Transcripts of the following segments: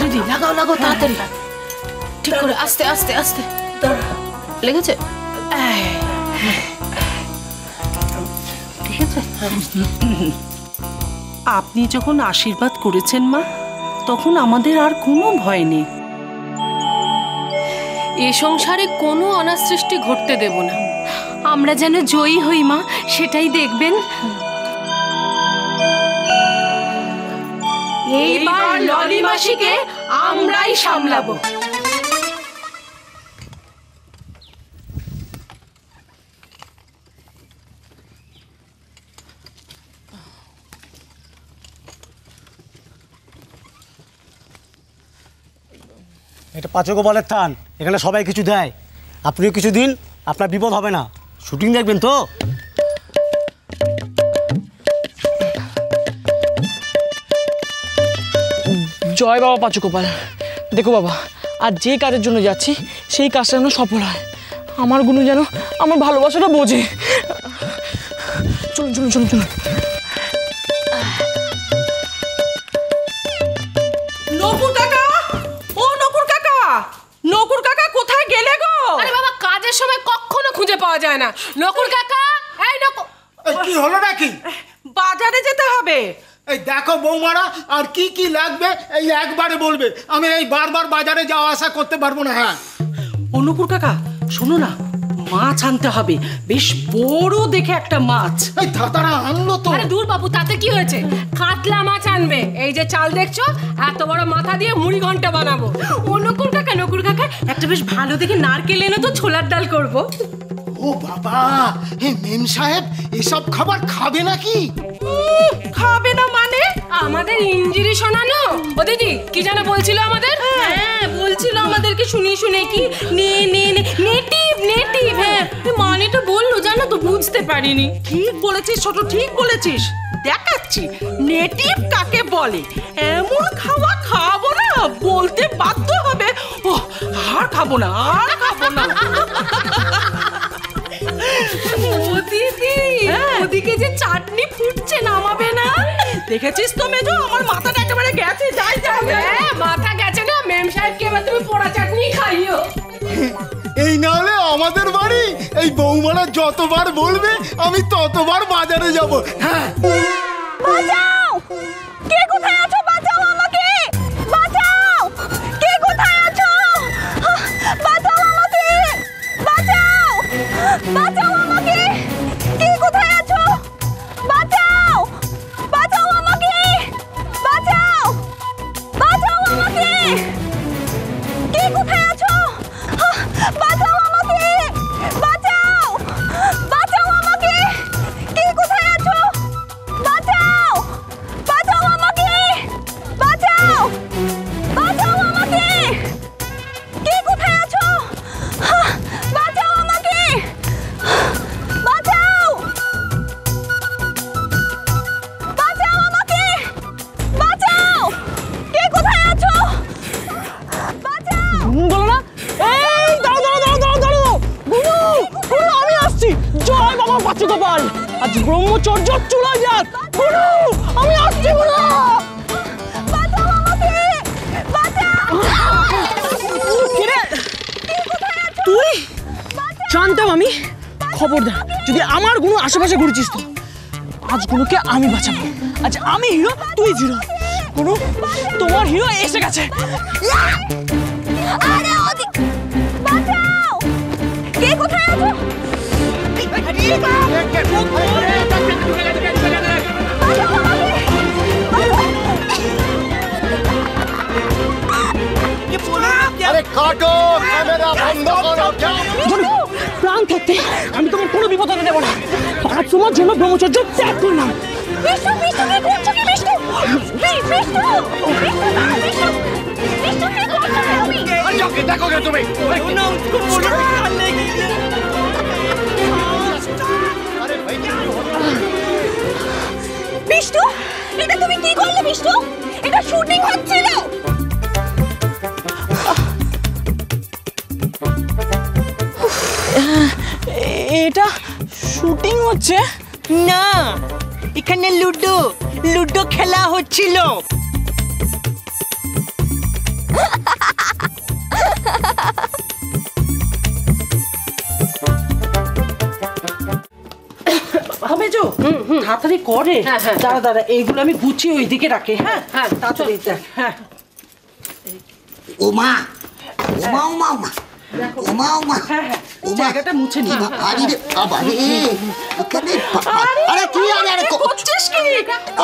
দিদি লাগাও লাগাও তাড়াতাড়ি, ঠিক করে আস্তে আস্তে আস্তে। লেগেছে? ঠিক আছে। আপনি যখন আশীর্বাদ করেছেন মা, তখন আমাদের আর কোনো ভয় নেই। এ সংসারে কোনো অনাসৃষ্টি ঘটতে দেব না। আমরা যেন জয়ী হই মা, সেটাই দেখবেন। এইবার ললি মাসিকে আমরাই সামলাবো। এটা পাঁচগোপালের থান, এখানে সবাই কিছু দেয়, আপনিও কিছু দিন, আপনার বিপদ হবে না। শুটিং দেখবেন তো? জয় বাবা পাঁচগোপাল। দেখো বাবা, আর যে কাজের জন্য যাচ্ছি সেই কাজটা যেন সফল হয়, আমার গুণু যেন আমার ভালোবাসাটা বোঝে। চলুন চলুন চলুন চলুন। নকুর কাকা, ও নকুর কাকা, নকুর কাকা কোথায় গেলে গো? আরে বাবা, কাজের সময় কখনো খুঁজে পাওয়া যায় না। নকুর কাকা, এই নকুর। কি হলো নাকি? বাজারে যেতে হবে। এই দেখো বৌমারা, আর কি কি লাগবে এই একবারে বলবে, আমি এই বারবার বাজারে যাওয়া আসা করতে পারবো না। হ্যাঁ ও নকুর কাকা, শোনো না, মাছ আনতে হবে, বেশ বড় দেখে একটা মাছ। এই দাদারা আনলো তো। আরে দূর বাবু, তাতে কি হয়েছে? কাতলা মাছ আনবে। এই যে চাল দেখছো, এত বড় মাথা দিয়ে মুড়ি ঘন্টা বানাবো। ও নকুর কাকা, নকুর কাকা, একটা বেশ ভালো দেখে নারকেল এনে তো ছোলার ডাল করব। ও বাবা, এই মেম সাহেব এসব খাবার খাবে নাকি? খাবে না মানে? আমাদের ইঞ্জিরি শোনানো। ও দিদি কি যেন বলছিল আমাদের? হ্যাঁ বলছিল আমাদেরকে, শুনিয়ে শুনে কি নেটিভ নেটিভ। হ্যাঁ মানেটা বললো, জানো তো বুঝতে পারিনি। ঠিক বলেছিস ছোট, ঠিক বলেছিস। দেখাচ্ছি নেটিভ কাকে বলে। এমন খাওয়া খাবো না, বলতে বাধ্য হবে। ও আর খাবো না, আর খাবো না। ও দিদি, ওদিকে যে চাটনি ফুটছে, নামাবে না? দেখেছিস তো মেজো, আমার মাথাটা একেবারে গেছে। যাই যাই। মাথা গেছে না? মেম সাহেবকে এবার তুমি পোড়া চাটনি খাইও। এই না হলে আমাদের বাড়ি এই বৌমারা যতবার বলবে আমি ততবার বাজারে যাব। হ্যাঁ বাঁচাও! কে কোথায় আছো? বাঁচাও আমাকে! বাঁচাও! কে কোথায় আছো? বাঁচাও আমাকে! বাঁচাও! বাঁচাও আমাকে! কে কোথায় আছো? বাঁচাও! বাঁচাও আমাকে! বাঁচাও! বাঁচাও আমাকে! কে কোথায় আছো? বাঁচাও আমাকে! বাঁচাও! বাঁচাও আমাকে! কে কোথায় আছো? বাঁচাও! বাঁচাও আমাকে! বাঁচাও! বাঁচাও আমাকে! কে কোথায় আছো? বাঁচাও আমাকে! বাঁচাও! বাঁচাও আমাকে! বাঁচাও! কে কোথায় আছো? বাঁচাও! বলো না, এই দাঁড়াও দাঁড়াও দাঁড়াও দাঁড়াও, গুরু গুরু আমি আসছি। জয় বাবা পাঁচগোপাল, আজ ব্রহ্মচর্য চলে যাক। গুরু আমি আসছি। গুরু বাঁচাও আমাকে! বাঁচাও! তুই জানতাম আমি। খবরদার যদি আমার গুরু আশেপাশে ঘুরছিস তো, আজ গুরুকে আমি বাঁচাবো। আজ আমি হিরো, তুই জিরো। গুরু তোমার হিরো এসে গেছে। আরে ওদি, বাঁচাও! কে কোথায় আছো? আরে কাটো, ক্যামেরা বন্ধ করো। প্রাণ থাকতে আমি তোমার কোনো বিপদ হতে দেবো না। আজ তোমার জন্য ব্রহ্মচর্য ত্যাগ করলাম। বিষ্ণু, বিষ্ণু কি করছো কি? বিষ্ণু, বিষ্ণু, বিষ্ণু না, বিষ্ণু, বিষ্ণু কি করছো তুমি? দেখো গে তুমি। বিষ্ণু, এটা তুমি কি করলে বিষ্ণু? এটা শুটিং হচ্ছিল। এটা শুটিং হচ্ছে না, এখানে লুডো লুডো খেলা হচ্ছিল। তাড়াতাড়ি করে। হ্যাঁ, হ্যাঁ। দাঁড়া এইগুলো আমি গুছিয়ে ওইদিকে রাখি। হ্যাঁ হ্যাঁ, তাড়াতাড়ি দেখ। হ্যাঁ ওমা ওমা ওমা ওমা ওমা ওমা হ্যাঁ হ্যাঁ জায়গাটা মুছে নি। আরে রে আরে এখানে আরে কি আরে করছিস কি?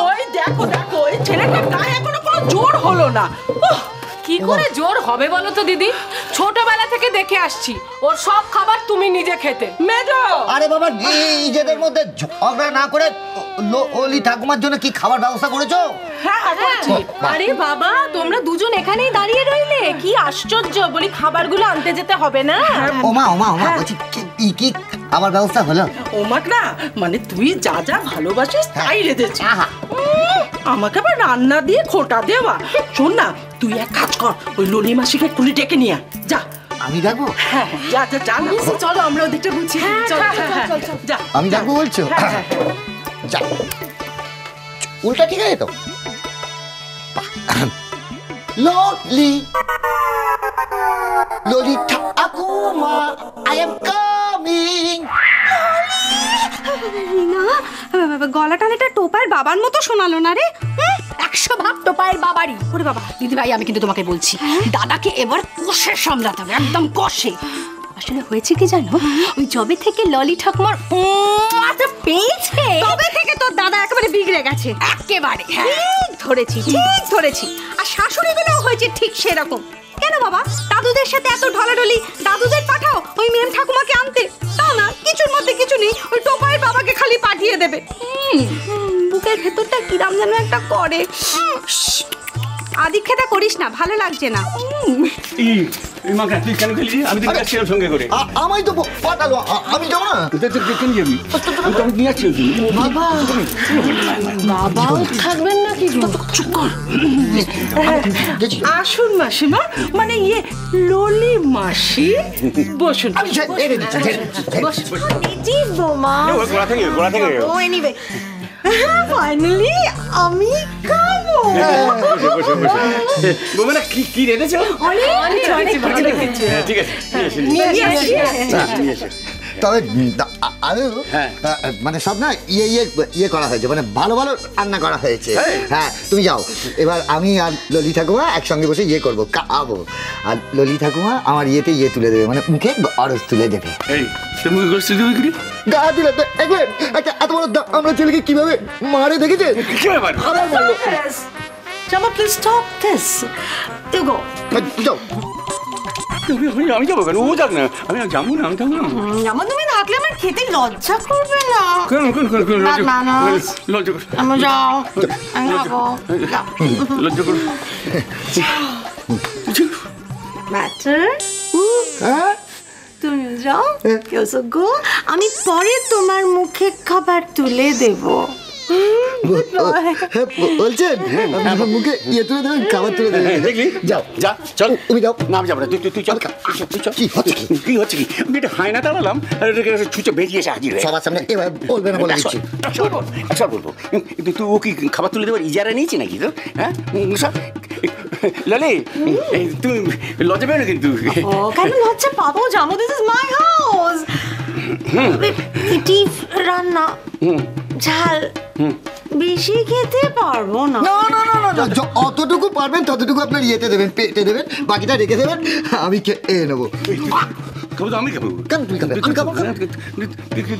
ওই দেখো দেখো এই ছেলেটার গায়ে এখনো কোনো জোর হলো না। কি করে জোর হবে বলো তো দিদি? ছোটবেলা থেকে দেখে আসছি ওর সব খাবার তুমি নিজে খেতে। মেজো আরে বাবা নিজেদের মধ্যে ঝগড়া না করে ওলি ঠাকুমার জন্য কি খাবার ব্যবস্থা করেছো? হ্যাঁ হ্যাঁ করছি। আরে বাবা তোমরা দুজন এখানেই দাঁড়িয়ে রইলে, কি আশ্চর্য! বলি খাবারগুলো আনতে যেতে হবে না? ওমা ওমা ওমা বলছি কি খাবার ব্যবস্থা হলো? ওমাক না মানে তুই যা যা ভালোবাসিস তাই রেঁধেছি। আহা আমাকে আবার রান্না দিয়ে খোটা দেওয়া। শোন না তুই এক কাজ কর, ওই ললি মাসিকে একটুখানি ডেকে নিয়ে আয়। যা। আমি যাবো? হ্যাঁ যা যা যা না। চলো আমরা ওদিকটা বুঝি। চল যা। আমি যাবো বলছো? যা উল্টা ঠিক আছে তো? ললি ললি ঠাকুমা আই এম কামিং। গলা টানেটা টোপার বাবার মতো শোনালো না রে। 100 ভাগ টোপায়ের বাবারই। ওরে বাবা দিদি ভাই আমি কিন্তু তোমাকে বলছি দাদাকে এবার কষে সামলাতে হবে, একদম কষে। আসলে হয়েছে কি জানো, ওই জবে থেকে ললি ঠাকুমার পেয়েছে তবে থেকে তোর দাদা একেবারে বিগড়ে গেছে। একেবারে। ঠিক ধরেছি ঠিক ধরেছি। আর শাশুড়িগুলো হয়েছে ঠিক সেরকম। কেন বাবা দাদুদের সাথে এত ঢলাঢলি? দাদুদের পাঠাও ওই মেম ঠাকুমাকে আনতে। তাও না, কিছুর মধ্যে কিছু নেই, ওই টোপায়ের বাবাকে খালি পাঠিয়ে দেবে। বুকের ভেতরটা কিরাম যেন একটা করে। আদিক্ষেতা করিস না, ভালো লাগছে না। তুই কেন খেলি? আমি তো আসছিলাম সঙ্গে করে। আমায় তো পাঠালো, আমি যাবো না। কেন যাবি? আমি তো নিয়ে আসছি। বাবাও থাকবেন নাকি? চুপ কর। আসুন মাসিমা, মানে ইয়ে ললি মাসি বসুন। গোড়া থেকে ও এনিওয়ে ফাইনালি আমি খাবো। বোমেনা কি রেঁধেছো? ঠিক আছে নিয়ে এসে। তবে আরে মানে সব না ইয়ে করা হয়েছে, মানে ভালো ভালো রান্না করা হয়েছে। হ্যাঁ তুমি যাও, এবার আমি আর ললি ঠাকুমা একসঙ্গে বসে ইয়ে করবো, খাবো। আর ললি ঠাকুমা আমার ইয়েতে ইয়ে তুলে দেবে, মানে মুখে অরস তুলে দেবে। গা তুলে দেখবেন একটা এত বড় আমরা ছেলেকে কিভাবে মারে দেখেছে? জামা please stop this. You go. যাও। আমি যাবো কেন? ও যাক না, আমি যাবো না। আমি যাবো না। আমার তুমি থাকলে আমার খেতে লজ্জা করবে না? কেন লজ্জা কর। আমি যাও, আমি খাবো। লজ্জা কর। ম্যাটার হ্যাঁ তুমি যাও, গো আমি পরে তোমার মুখে খাবার তুলে দেব। বলছেন আমার মুখে ইয়ে তুলে দেবেন, খাবার তুলে দেবেন? দেখলি? যাও যা চল। তুমি যাও। না আমি যাবো না, তুই চল। কি হচ্ছে কি? আমি একটা হায়না দাঁড়ালাম আর ছুঁচে বেরিয়ে এসে হাজির হয়ে। সবার সামনে এবার বলবে না বলে দিচ্ছি। সব বলবো। তুই ও কি খাবার তুলে দেবার ইজারা নিয়েছি নাকি তো? হ্যাঁ ললি তুই লজ্জা পেও না কিন্তু। কেন লজ্জা পাবো? জানো দিস ইজ মাই হাউস। এটি রান্না ঝাল বেশি খেতে পারবো না। না না না না, অতটুকু পারবেন ততটুকু আপনার ইয়েতে দেবেন, পেটে দেবেন, বাকিটা রেখে দেবেন, আমি খেয়ে নেবো। খাবো তো আমি খাবো। কেন তুই খাবে? আমি খাবো।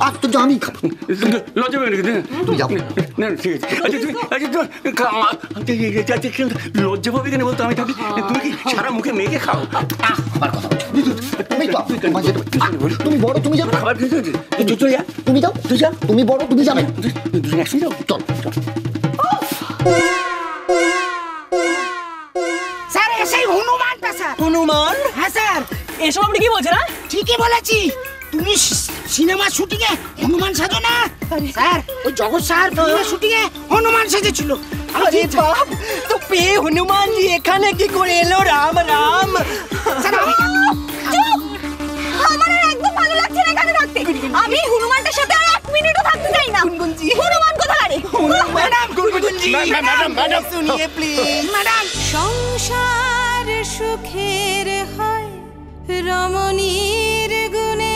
আর তো আমি খাবো। লজ্জা পেও নাকি? তুই যাও। না ঠিক আছে। লজ্জা পাবি কেন বলতো? আমি থাকি। তুমি কি সারা মুখে মেয়েকে খাও? আমার কথা তুমি বড়, তুমি যাবে। খাবার খেতে চলে যা। তুমি যাও, তুই যা। তুমি বড়, তুমি যাবে। দুজন একসঙ্গে যাও। চল চল। স্যার এসেই হনুমানটা স্যার। হনুমান? হ্যাঁ স্যার এসব আপনি কি বলছেন? ঠিকই বলেছি। তুমি সিনেমা শুটিং এ হনুমান সাজো না স্যার? ওই জগৎ স্যার ফিল্মের শুটিং এ হনুমান সেজেছিল। আরে বাপ, তো পে হনুমান জি এখানে কি করে এলো? রাম রাম। স্যার আমি আমার আর একদম ভালো লাগছে না এখানে থাকতে। আমি হনুমানটার সাথে আর 1 মিনিটও থাকতে চাই না। গুনগুনজি হনুমান কোথায়? ম্যাডাম গুনগুনজি ম্যাডাম শুনিয়ে প্লিজ ম্যাডাম। সংসার সুখের হয় রমণীর গুণে